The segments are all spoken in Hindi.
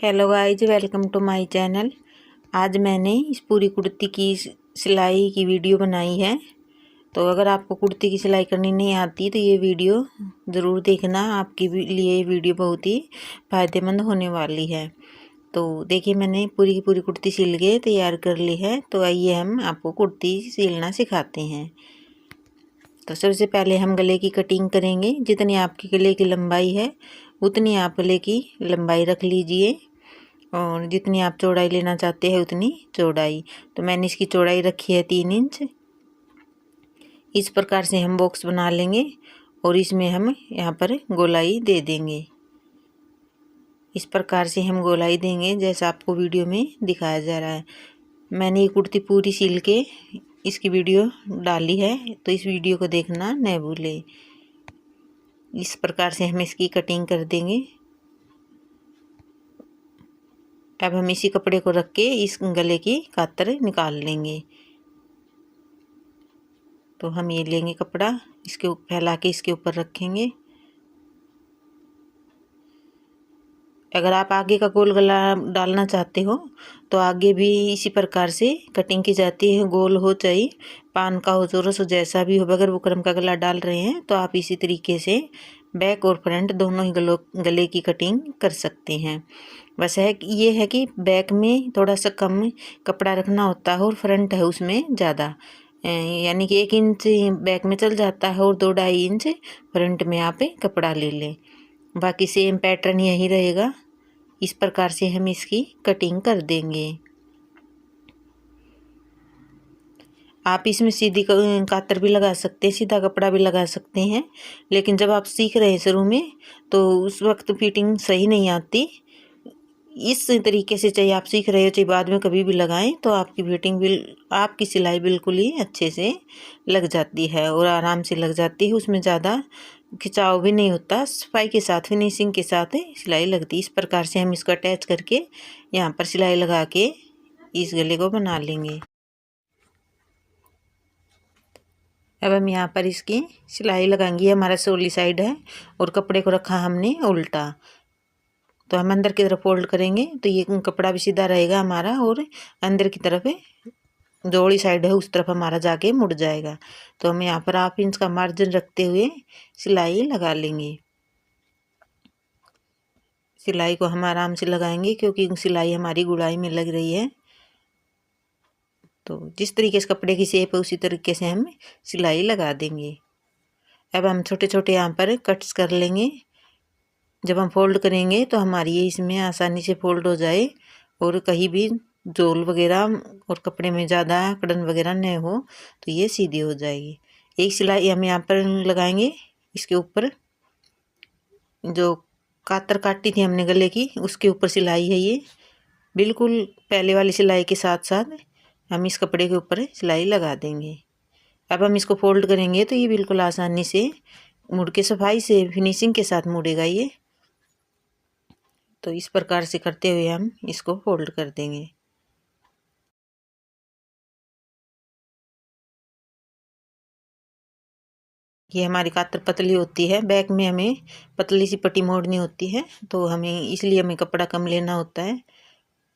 Hello guys, welcome to my channel. आज मैंने इस पूरी कुर्ती की सिलाई की वीडियो बनाई है। तो अगर आपको कुर्ती की सिलाई करनी नहीं आती तो ये वीडियो ज़रूर देखना, आपके लिए ये वीडियो बहुत ही फ़ायदेमंद होने वाली है। तो देखिए, मैंने पूरी की पूरी कुर्ती सिल के तैयार कर ली है। तो आइए हम आपको कुर्ती सिलना सिखाते हैं। तो सबसे पहले हम गले की कटिंग करेंगे। जितनी आपकी गले की लंबाई है उतनी आप गले की लंबाई रख लीजिए, और जितनी आप चौड़ाई लेना चाहते हैं उतनी चौड़ाई। तो मैंने इसकी चौड़ाई रखी है 3 इंच। इस प्रकार से हम बॉक्स बना लेंगे और इसमें हम यहाँ पर गोलाई दे देंगे। इस प्रकार से हम गोलाई देंगे जैसा आपको वीडियो में दिखाया जा रहा है। मैंने ये कुर्ती पूरी सिल के इसकी वीडियो डाली है, तो इस वीडियो को देखना न भूलें। इस प्रकार से हम इसकी कटिंग कर देंगे। अब हम इसी कपड़े को रख के इस गले की कातर निकाल लेंगे। तो हम ये लेंगे कपड़ा, इसके फैला के इसके ऊपर रखेंगे। अगर आप आगे का गोल गला डालना चाहते हो तो आगे भी इसी प्रकार से कटिंग की जाती है। गोल हो चाहे पान का हो, चौरस हो, जैसा भी हो। अगर बुकरम का गला डाल रहे हैं तो आप इसी तरीके से बैक और फ्रंट दोनों ही गले की कटिंग कर सकते हैं। बस ये है कि बैक में थोड़ा सा कम कपड़ा रखना होता है और फ्रंट है उसमें ज़्यादा, यानी कि 1 इंच बैक में चल जाता है और 2-2.5 इंच फ्रंट में आप कपड़ा ले लें। बाकी सेम पैटर्न यही रहेगा। इस प्रकार से हम इसकी कटिंग कर देंगे। आप इसमें सीधी कातर भी लगा सकते हैं, सीधा कपड़ा भी लगा सकते हैं। लेकिन जब आप सीख रहे हैं शुरू में तो उस वक्त फिटिंग सही नहीं आती। इस तरीके से चाहे आप सीख रहे हो चाहे बाद में कभी भी लगाएं तो आपकी फिटिंग आपकी सिलाई बिल्कुल ही अच्छे से लग जाती है और आराम से लग जाती है। उसमें ज़्यादा खिंचाव भी नहीं होता, सफाई के साथ फिनिशिंग के साथ सिलाई लगती है। इस प्रकार से हम इसको अटैच करके यहाँ पर सिलाई लगा के इस गले को बना लेंगे। अब हम यहाँ पर इसकी सिलाई लगाएंगे। हमारा सोली साइड है और कपड़े को रखा हमने उल्टा, तो हम अंदर की तरफ फोल्ड करेंगे तो ये कपड़ा भी सीधा रहेगा हमारा और अंदर की तरफ जोड़ी साइड है उस तरफ हमारा जाके मुड़ जाएगा। तो हम यहाँ पर 1/2 इंच का मार्जिन रखते हुए सिलाई लगा लेंगे। सिलाई को हम आराम से लगाएंगे क्योंकि सिलाई हमारी गुड़ाई में लग रही है। तो जिस तरीके से कपड़े की शेप है उसी तरीके से हम सिलाई लगा देंगे। अब हम छोटे छोटे यहाँ पर कट्स कर लेंगे। जब हम फोल्ड करेंगे तो हमारी ये इसमें आसानी से फोल्ड हो जाए और कहीं भी जोल वगैरह और कपड़े में ज़्यादा कड़न वगैरह न हो, तो ये सीधी हो जाएगी। एक सिलाई हम यहाँ पर लगाएंगे। इसके ऊपर जो कातर काटी थी हमने गले की उसके ऊपर सिलाई है। ये बिल्कुल पहले वाली सिलाई के साथ साथ हम इस कपड़े के ऊपर सिलाई लगा देंगे। अब हम इसको फोल्ड करेंगे तो ये बिल्कुल आसानी से मुड़ के सफाई से फिनिशिंग के साथ मुड़ेगा ये। तो इस प्रकार से करते हुए हम इसको फोल्ड कर देंगे। ये हमारी कातर पतली होती है, बैक में हमें पतली सी पट्टी मोड़नी होती है, तो हमें इसलिए हमें कपड़ा कम लेना होता है।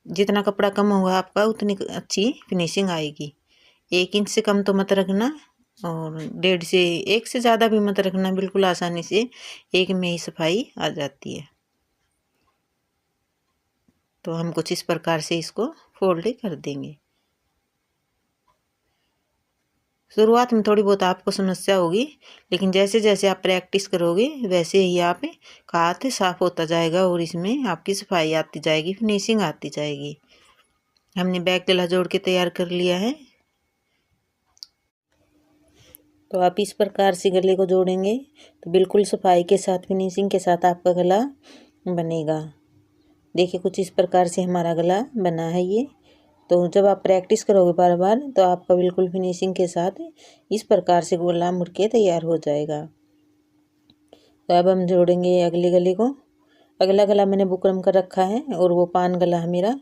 जितना कपड़ा कम होगा आपका उतनी अच्छी फिनिशिंग आएगी। 1 इंच से कम तो मत रखना और 1.5 से 1 से ज़्यादा भी मत रखना। बिल्कुल आसानी से 1 में ही सफाई आ जाती है। तो हम कुछ इस प्रकार से इसको फोल्ड कर देंगे। शुरुआत में थोड़ी बहुत आपको समस्या होगी, लेकिन जैसे जैसे आप प्रैक्टिस करोगे वैसे ही आप का हाथ साफ होता जाएगा और इसमें आपकी सफाई आती जाएगी, फिनिशिंग आती जाएगी। हमने बैक गला जोड़ के तैयार कर लिया है। तो आप इस प्रकार से गले को जोड़ेंगे तो बिल्कुल सफाई के साथ फिनिशिंग के साथ आपका गला बनेगा। देखिए, कुछ इस प्रकार से हमारा गला बना है ये। तो जब आप प्रैक्टिस करोगे बार बार तो आपका बिल्कुल फिनिशिंग के साथ इस प्रकार से गला मुड़ के तैयार हो जाएगा। तो अब हम जोड़ेंगे अगले गले को। अगला गला मैंने बुकरम का रखा है और वो पान गला है मेरा।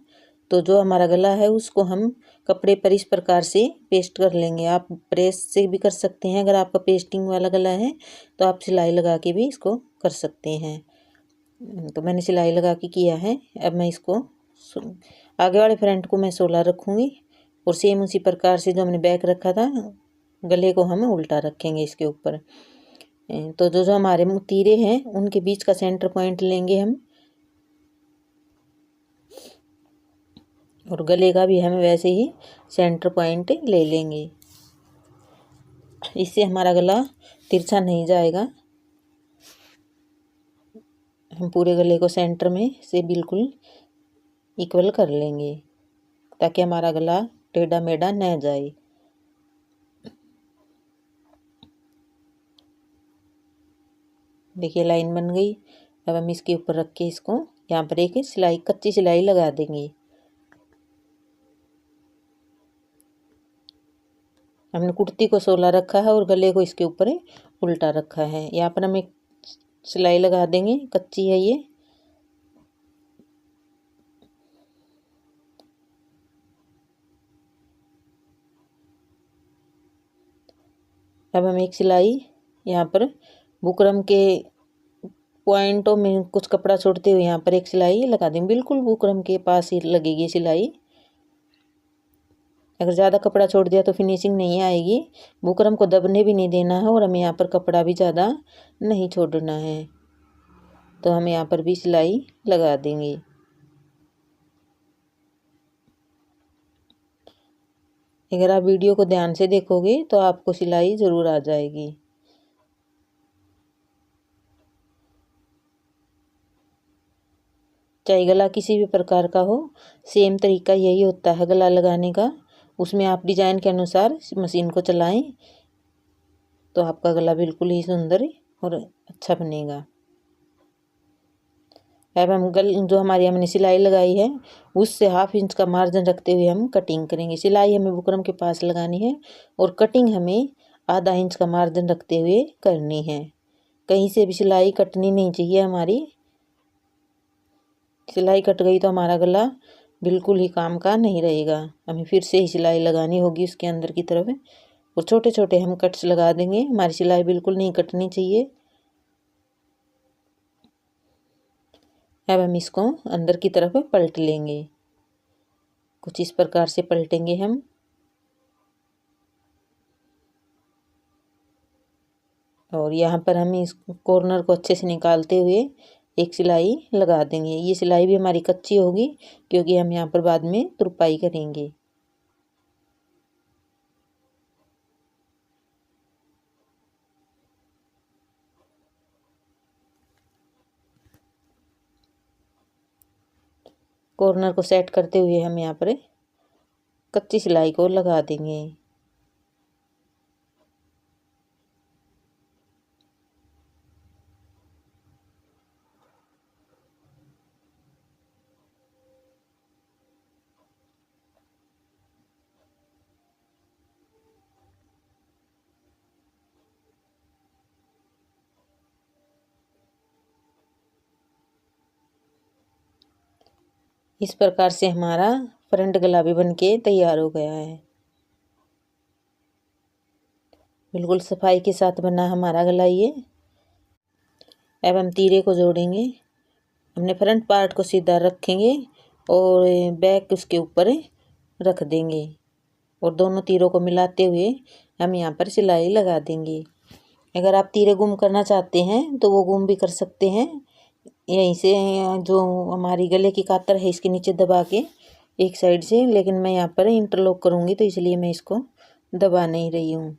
तो जो हमारा गला है उसको हम कपड़े पर इस प्रकार से पेस्ट कर लेंगे। आप प्रेस से भी कर सकते हैं। अगर आपका पेस्टिंग वाला गला है तो आप सिलाई लगा के भी इसको कर सकते हैं। तो मैंने सिलाई लगा के किया है। अब मैं इसको आगे वाले फ्रंट को मैं 16 रखूँगी और सेम उसी प्रकार से जो हमने बैक रखा था गले को हम उल्टा रखेंगे इसके ऊपर। तो जो जो हमारे तीरे हैं उनके बीच का सेंटर पॉइंट लेंगे हम, और गले का भी हमें वैसे ही सेंटर पॉइंट ले लेंगे। इससे हमारा गला तिरछा नहीं जाएगा। हम पूरे गले को सेंटर में से बिल्कुल इक्वल कर लेंगे ताकि हमारा गला टेढ़ा मेढ़ा न जाए। देखिए लाइन बन गई। अब हम इसके ऊपर रख के इसको यहाँ पर एक सिलाई, कच्ची सिलाई लगा देंगे। हमने कुर्ती को 16 रखा है और गले को इसके ऊपर उल्टा रखा है। यहाँ पर हम एक सिलाई लगा देंगे, कच्ची है ये। अब हम एक सिलाई यहाँ पर बुकरम के पॉइंटों में कुछ कपड़ा छोड़ते हुए यहाँ पर एक सिलाई लगा देंगे। बिल्कुल बुकरम के पास ही लगेगी सिलाई। अगर ज़्यादा कपड़ा छोड़ दिया तो फिनिशिंग नहीं आएगी। बुकरम को दबने भी नहीं देना है और हमें यहाँ पर कपड़ा भी ज़्यादा नहीं छोड़ना है। तो हम यहाँ पर भी सिलाई लगा देंगे। अगर आप वीडियो को ध्यान से देखोगे तो आपको सिलाई ज़रूर आ जाएगी। चाहे गला किसी भी प्रकार का हो, सेम तरीका यही होता है गला लगाने का। उसमें आप डिजाइन के अनुसार मशीन को चलाएं तो आपका गला बिल्कुल ही सुंदर और अच्छा बनेगा। अब हम जो हमारी हमने सिलाई लगाई है उससे 1/2 इंच का मार्जिन रखते हुए हम कटिंग करेंगे। सिलाई हमें बुकरम के पास लगानी है और कटिंग हमें ½ इंच का मार्जिन रखते हुए करनी है। कहीं से भी सिलाई कटनी नहीं चाहिए हमारी। सिलाई कट गई तो हमारा गला बिल्कुल ही काम का नहीं रहेगा। हमें फिर से ही सिलाई लगानी होगी उसके अंदर की तरफ, और छोटे छोटे हम कट्स लगा देंगे। हमारी सिलाई बिल्कुल नहीं कटनी चाहिए। अब हम इसको अंदर की तरफ पलट लेंगे। कुछ इस प्रकार से पलटेंगे हम। और यहाँ पर हम इस कॉर्नर को अच्छे से निकालते हुए एक सिलाई लगा देंगे। ये सिलाई भी हमारी कच्ची होगी क्योंकि हम यहाँ पर बाद में तुरपाई करेंगे। कॉर्नर को सेट करते हुए हम यहाँ पर कच्ची सिलाई को लगा देंगे। इस प्रकार से हमारा फ्रंट गला भी बनके तैयार हो गया है। बिल्कुल सफाई के साथ बना हमारा गला ये। अब हम तीरे को जोड़ेंगे। हमने फ्रंट पार्ट को सीधा रखेंगे और बैक उसके ऊपर रख देंगे और दोनों तीरों को मिलाते हुए हम यहाँ पर सिलाई लगा देंगे। अगर आप तीरे गुम करना चाहते हैं तो वो गुम भी कर सकते हैं। यहीं से जो हमारी गले की कातर है इसके नीचे दबा के एक साइड से, लेकिन मैं यहाँ पर इंटरलॉक करूँगी तो इसलिए मैं इसको दबा नहीं रही हूँ,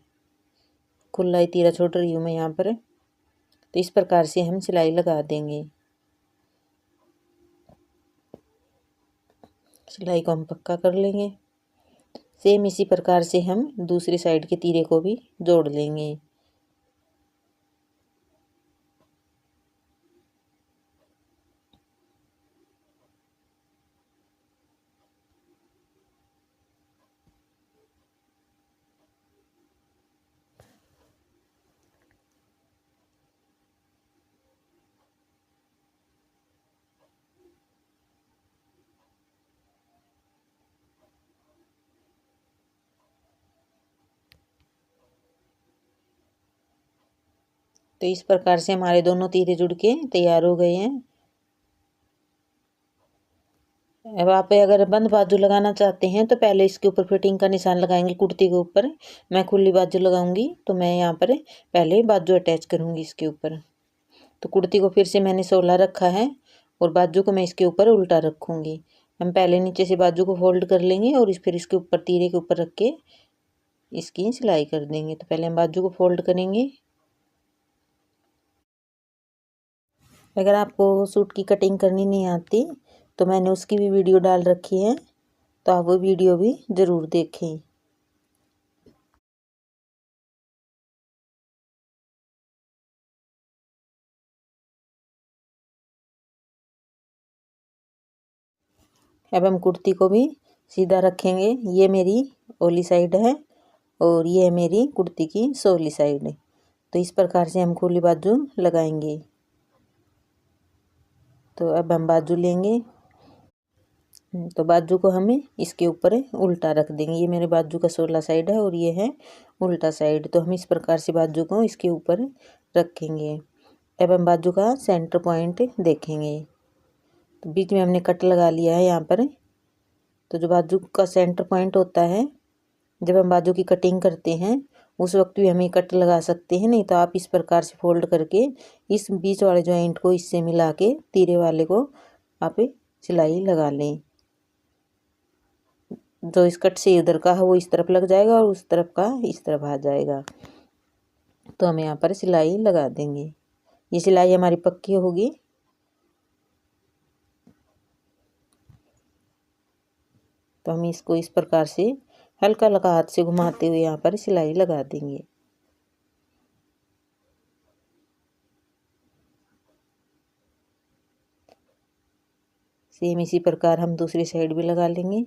खुला ही तीरा छोड़ रही हूँ मैं यहाँ पर। तो इस प्रकार से हम सिलाई लगा देंगे। सिलाई को हम पक्का कर लेंगे। सेम इसी प्रकार से हम दूसरी साइड के तीरे को भी जोड़ लेंगे। तो इस प्रकार से हमारे दोनों तीरे जुड़ के तैयार हो गए हैं। अब आप अगर बंद बाजू लगाना चाहते हैं तो पहले इसके ऊपर फिटिंग का निशान लगाएंगे कुर्ती के ऊपर। मैं खुली बाजू लगाऊंगी तो मैं यहाँ पर पहले बाजू अटैच करूंगी इसके ऊपर। तो कुर्ती को फिर से मैंने 16 रखा है और बाजू को मैं इसके ऊपर उल्टा रखूंगी। हम पहले नीचे से बाजू को फोल्ड कर लेंगे और फिर इसके ऊपर तीरे के ऊपर रख के इसकी सिलाई कर देंगे। तो पहले हम बाजू को फोल्ड करेंगे। अगर आपको सूट की कटिंग करनी नहीं आती तो मैंने उसकी भी वीडियो डाल रखी है, तो आप वो वीडियो भी ज़रूर देखें। अब हम कुर्ती को भी सीधा रखेंगे। ये मेरी ओली साइड है और ये है मेरी कुर्ती की सोली साइड। तो इस प्रकार से हम खुली बाजू लगाएंगे। तो अब हम बाजू लेंगे। तो बाजू को हमें इसके ऊपर उल्टा रख देंगे। ये मेरे बाजू का 16 साइड है और ये है उल्टा साइड। तो हम इस प्रकार से बाजू को इसके ऊपर रखेंगे। अब हम बाजू का सेंटर पॉइंट देखेंगे। तो बीच में हमने कट लगा लिया है यहाँ पर। तो जो बाजू का सेंटर पॉइंट होता है, जब हम बाजू की कटिंग करते हैं उस वक्त भी हमें कट लगा सकते हैं। नहीं तो आप इस प्रकार से फोल्ड करके इस बीच वाले जॉइंट को इससे मिला के तीरे वाले को आप सिलाई लगा लें। जो इस कट से उधर का है वो इस तरफ लग जाएगा और उस तरफ का इस तरफ आ जाएगा। तो हम यहाँ पर सिलाई लगा देंगे। ये सिलाई हमारी पक्की होगी। तो हम इसको इस प्रकार से हल्का हल्का हाथ से घुमाते हुए यहाँ पर सिलाई लगा देंगे। सेम इसी प्रकार हम दूसरी साइड भी लगा लेंगे।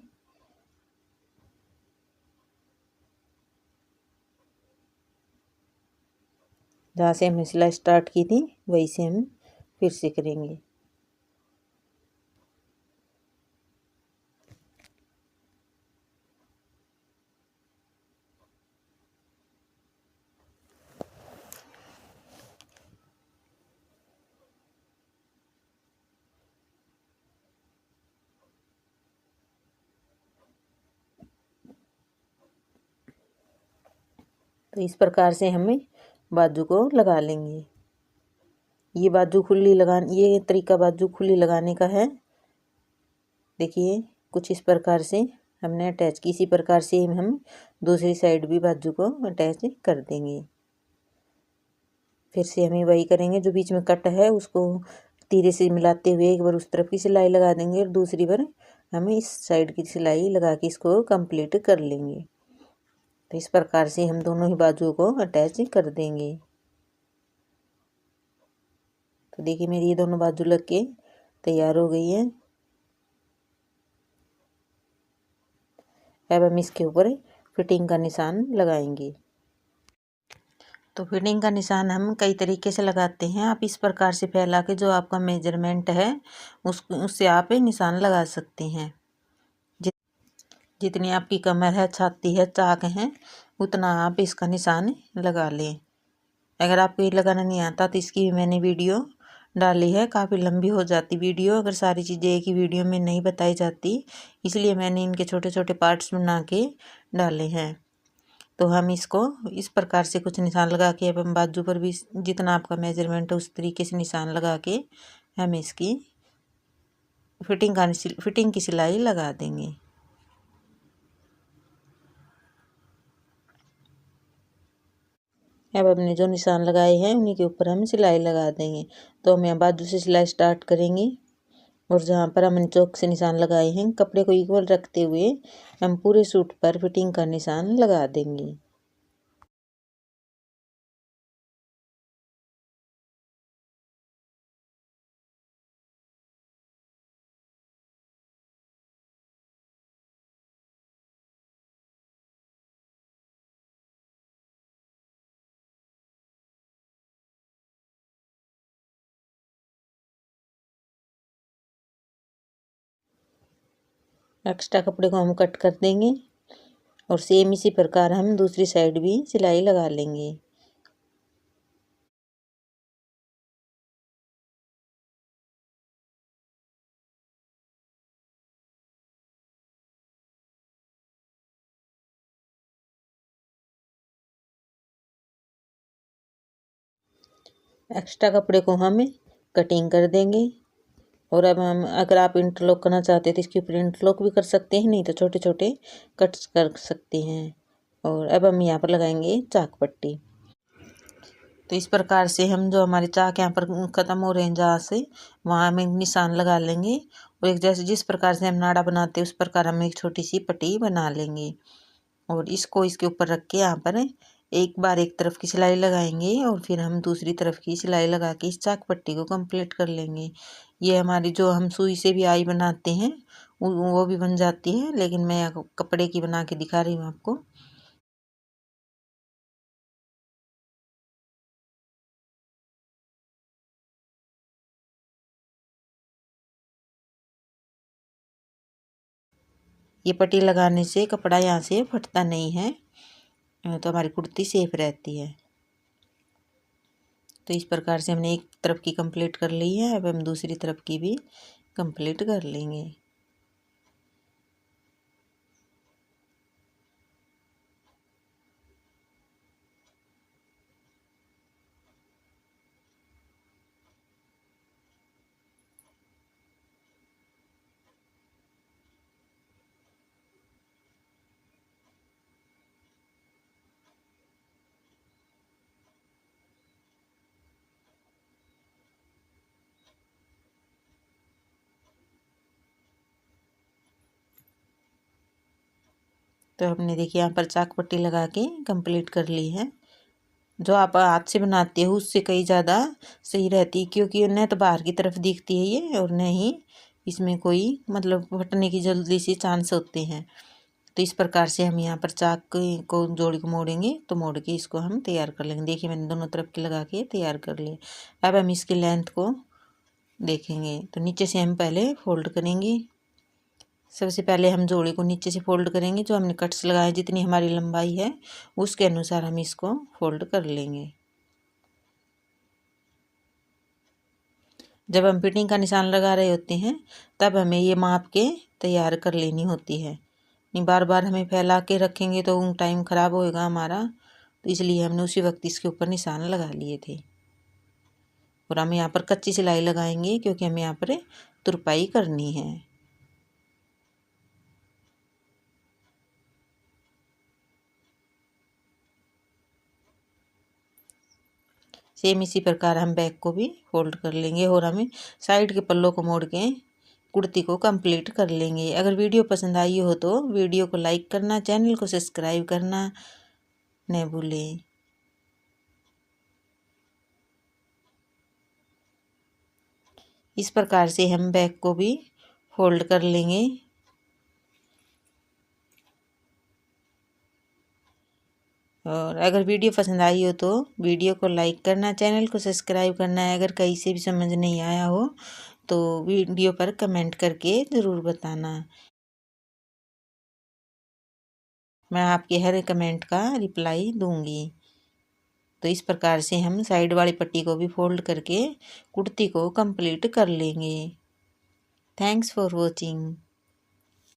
जहाँ से हमने सिलाई स्टार्ट की थी वहीं से हम फिर से करेंगे। तो इस प्रकार से हमें बाजू को लगा लेंगे। ये बाजू खुली ये तरीका बाजू खुली लगाने का है। देखिए कुछ इस प्रकार से हमने अटैच की। इसी प्रकार से हम दूसरी साइड भी बाजू को अटैच कर देंगे। फिर से हमें वही करेंगे। जो बीच में कट है उसको तीरे से मिलाते हुए एक बार उस तरफ की सिलाई लगा देंगे और दूसरी बार हमें इस साइड की सिलाई लगा के इसको कंप्लीट कर लेंगे। तो इस प्रकार से हम दोनों ही बाजुओं को अटैच कर देंगे। तो देखिए मेरी ये दोनों बाजू लग के तैयार हो गई है। अब हम इसके ऊपर फिटिंग का निशान लगाएंगे। तो फिटिंग का निशान हम कई तरीके से लगाते हैं। आप इस प्रकार से फैला के जो आपका मेजरमेंट है उससे आप निशान लगा सकते हैं। जितनी आपकी कमर है, छाती है, चाक है, उतना आप इसका निशान लगा लें। अगर आपको ये लगाना नहीं आता तो इसकी भी मैंने वीडियो डाली है। काफ़ी लंबी हो जाती वीडियो अगर सारी चीज़ें एक ही वीडियो में नहीं बताई जाती, इसलिए मैंने इनके छोटे छोटे पार्ट्स बना के डाले हैं। तो हम इसको इस प्रकार से कुछ निशान लगा के अब हम बाजू पर भी जितना आपका मेजरमेंट है उस तरीके से निशान लगा के हम इसकी फिटिंग की सिलाई लगा देंगे। अब हमने जो निशान लगाए हैं उन्हीं के ऊपर हम सिलाई लगा देंगे। तो हम यहाँ बाजू से सिलाई स्टार्ट करेंगे और जहाँ पर हमने चौक से निशान लगाए हैं कपड़े को इक्वल रखते हुए हम पूरे सूट पर फिटिंग का निशान लगा देंगे। एक्स्ट्रा कपड़े को हम कट कर देंगे और सेम इसी प्रकार हम दूसरी साइड भी सिलाई लगा लेंगे। एक्स्ट्रा कपड़े को हम कटिंग कर देंगे। और अब हम, अगर आप इंटरलॉक करना चाहते हैं तो इसके ऊपर इंटरलॉक भी कर सकते हैं, नहीं तो छोटे छोटे कट्स कर सकते हैं। और अब हम यहाँ पर लगाएंगे चाक पट्टी। तो इस प्रकार से हम जो हमारे चाक यहाँ पर ख़त्म हो रहे हैं जहाँ से, वहाँ हम एक निशान लगा लेंगे। और एक जैसे जिस प्रकार से हम नाड़ा बनाते हैं उस प्रकार हम एक छोटी सी पट्टी बना लेंगे। और इसको इसके ऊपर रख के यहाँ पर एक बार एक तरफ की सिलाई लगाएंगे और फिर हम दूसरी तरफ की सिलाई लगा के इस चाक पट्टी को कंप्लीट कर लेंगे। ये हमारी जो हम सुई से भी आई बनाते हैं वो भी बन जाती है, लेकिन मैं कपड़े की बना के दिखा रही हूँ आपको। ये पट्टी लगाने से कपड़ा यहाँ से फटता नहीं है, तो हमारी कुर्ती सेफ रहती है। तो इस प्रकार से हमने एक तरफ की कंप्लीट कर ली है, अब हम दूसरी तरफ की भी कंप्लीट कर लेंगे। तो हमने देखिए यहाँ पर चाक पट्टी लगा के कंप्लीट कर ली है। जो आप हाथ से बनाते हो उससे कई ज़्यादा सही रहती है, क्योंकि न तो बाहर की तरफ दिखती है ये, और न ही इसमें कोई मतलब फटने की जल्दी से चांस होते हैं। तो इस प्रकार से हम यहाँ पर चाक को जोड़ी को मोड़ेंगे, तो मोड़ के इसको हम तैयार कर लेंगे। देखिए मैंने दोनों तरफ के लगा के तैयार कर लिया। अब हम इसकी लेंथ को देखेंगे। तो नीचे से हम पहले फोल्ड करेंगे। सबसे पहले हम जोड़ी को नीचे से फोल्ड करेंगे। जो हमने कट्स लगाए जितनी हमारी लंबाई है उसके अनुसार हम इसको फोल्ड कर लेंगे। जब हम फिटिंग का निशान लगा रहे होते हैं तब हमें ये माप के तैयार कर लेनी होती है। नहीं बार बार हमें फैला के रखेंगे तो टाइम ख़राब होएगा हमारा, तो इसलिए हमने उसी वक्त इसके ऊपर निशान लगा लिए थे। और हम यहाँ पर कच्ची सिलाई लगाएंगे क्योंकि हमें यहाँ पर तुरपाई करनी है। सेम इसी प्रकार हम बैक को भी फोल्ड कर लेंगे और हमें साइड के पल्लों को मोड़ के कुर्ती को कंप्लीट कर लेंगे। अगर वीडियो पसंद आई हो तो वीडियो को लाइक करना, चैनल को सब्सक्राइब करना न भूलें। इस प्रकार से हम बैक को भी फोल्ड कर लेंगे। और अगर वीडियो पसंद आई हो तो वीडियो को लाइक करना, चैनल को सब्सक्राइब करना है। अगर कहीं से भी समझ नहीं आया हो तो वीडियो पर कमेंट करके ज़रूर बताना। मैं आपके हर कमेंट का रिप्लाई दूंगी। तो इस प्रकार से हम साइड वाली पट्टी को भी फोल्ड करके कुर्ती को कंप्लीट कर लेंगे। Thanks for watching.